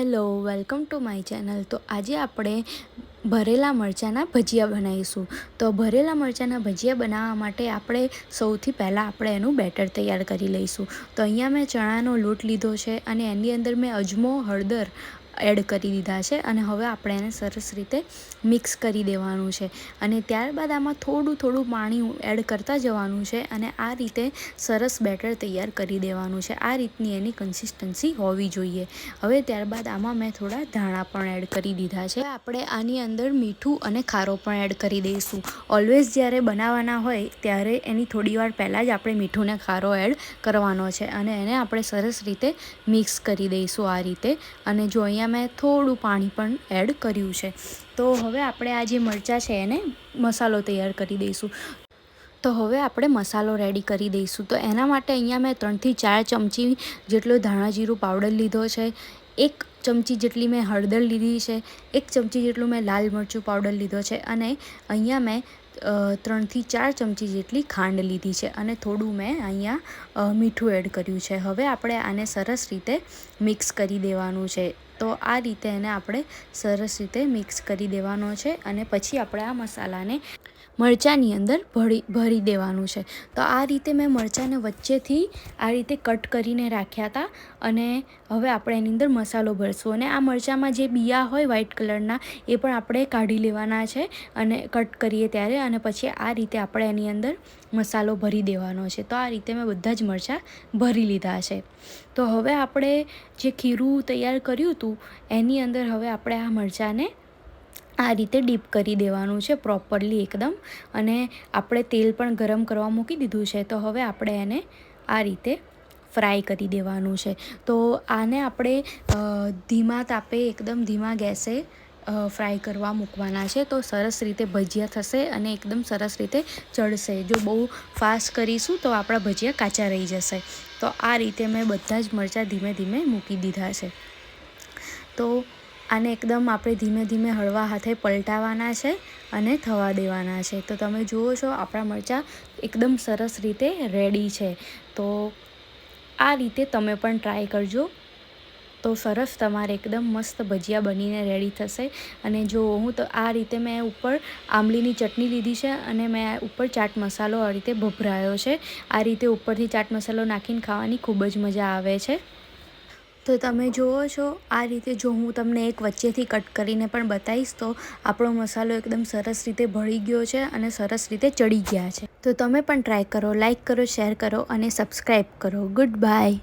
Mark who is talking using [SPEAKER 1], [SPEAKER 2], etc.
[SPEAKER 1] Hello, welcome to my channel. તો આજે આપણે ભરેલા મરચાંના ભજીયા બનાવીશું। તો ભરેલા મરચાંના ભજીયા બનાવવા માટે આપણે સૌથી પહેલાં આપણે એનું બેટર તૈયાર કરી લઈશું। તો અહીંયા મેં ચણાનો લોટ લીધો છે અને એની અંદર મેં અજમો, હળદર એડ કરી દીધા છે અને હવે આપણે એને સરસ રીતે મિક્સ કરી દેવાનું છે અને ત્યારબાદ આમાં થોડું પાણી એડ કરતા જવાનું છે અને આ રીતે સરસ બેટર તૈયાર કરી દેવાનું છે। આ રીતની એની કન્સિસ્ટન્સી હોવી જોઈએ। હવે ત્યારબાદ આમાં મેં થોડા ધાણા પણ એડ કરી દીધા છે। આપણે આની અંદર મીઠું અને ખારો પણ એડ કરી દઈશું। ઓલવેઝ જ્યારે બનાવવાના હોય ત્યારે એની થોડી વાર પહેલાં જ આપણે મીઠું ને ખારો એડ કરવાનો છે અને એને આપણે સરસ રીતે મિક્સ કરી દઈશું આ રીતે। અને જો અહીંયા મેં થોડું પાણી પણ એડ કર્યું છે। તો હવે આપણે આ જે મરચાં છે એને મસાલો તૈયાર કરી દઈશું। તો હવે આપણે મસાલો રેડી કરી દઈશું। તો એના માટે અહીંયા મેં 3 થી 4 ચમચી જેટલો ધાણા જીરું પાવડર લીધો છે, 1 ચમચી જેટલી મેં હળદર લીધી છે, 1 ચમચી જેટલું મેં લાલ મરચું પાવડર લીધો છે અને અહીંયા મેં 3 થી 4 ચમચી જેટલી ખાંડ લીધી છે અને થોડું મેં અહીંયા મીઠું એડ કર્યું છે। હવે આપણે આને સરસ રીતે મિક્સ કરી દેવાનું છે। તો આ રીતે એને આપણે સરસ રીતે મિક્સ કરી દેવાનો છે અને પછી આપણે આ મસાલાને મરચાંની અંદર ભરી દેવાનું છે। તો આ રીતે મેં મરચાંને વચ્ચેથી આ રીતે કટ કરીને રાખ્યા હતા અને હવે આપણે એની અંદર મસાલો ભરશું અને આ મરચાંમાં જે બિયા હોય વ્હાઈટ કલરના એ પણ આપણે કાઢી લેવાના છે અને કટ કરીએ ત્યારે અને પછી આ રીતે આપણે એની અંદર મસાલો ભરી દેવાનો છે। તો આ રીતે મેં બધા જ મરચાં ભરી લીધા છે। તો હવે આપણે જે ખીરું તૈયાર કર્યું હતું એની અંદર હવે આપણે આ મરચાંને આ રીતે ડીપ કરી દેવાનું છે પ્રોપરલી એકદમ અને આપણે તેલ પણ ગરમ કરવા મૂકી દીધું છે। તો હવે આપણે એને આ રીતે ફ્રાય કરી દેવાનું છે। તો આને આપણે ધીમા તાપે એકદમ ધીમા ગેસે ફ્રાય કરવા મૂકવાના છે। તો સરસ રીતે ભજીયા થશે અને એકદમ સરસ રીતે ચડશે। જો બહુ ફાસ્ટ કરીશું તો આપણા ભજીયા કાચા રહી જશે। તો આ રીતે મેં બધા જ મરચાં ધીમે ધીમે મૂકી દીધા છે। તો આને એકદમ આપણે ધીમે ધીમે હળવા હાથે પલટાવવાના છે અને થવા દેવાના છે। તો તમે જુઓ છો આપણા મરચાં એકદમ સરસ રીતે રેડી છે। તો આ રીતે તમે પણ ટ્રાય કરજો। તો સરસ તમારે એકદમ મસ્ત ભજીયા બનીને રેડી થશે। અને જો હું તો આ રીતે મેં ઉપર આંબલીની ચટણી લીધી છે અને મેં ઉપર ચાટ મસાલો આ રીતે ભભરાયો છે। આ રીતે ઉપરથી ચાટ મસાલો નાખીને ખાવાની ખૂબ જ મજા આવે છે। તો તમે જુઓ છો આ રીતે જો હું તમને એક વચ્ચેથી કટ કરીને પણ બતાવીશ તો આપણો મસાલો એકદમ સરસ રીતે ભળી ગયો છે અને સરસ રીતે ચડી ગયા છે। તો તમે પણ ટ્રાય કરો, લાઇક કરો, શેર કરો અને સબસ્ક્રાઈબ કરો। Good bye.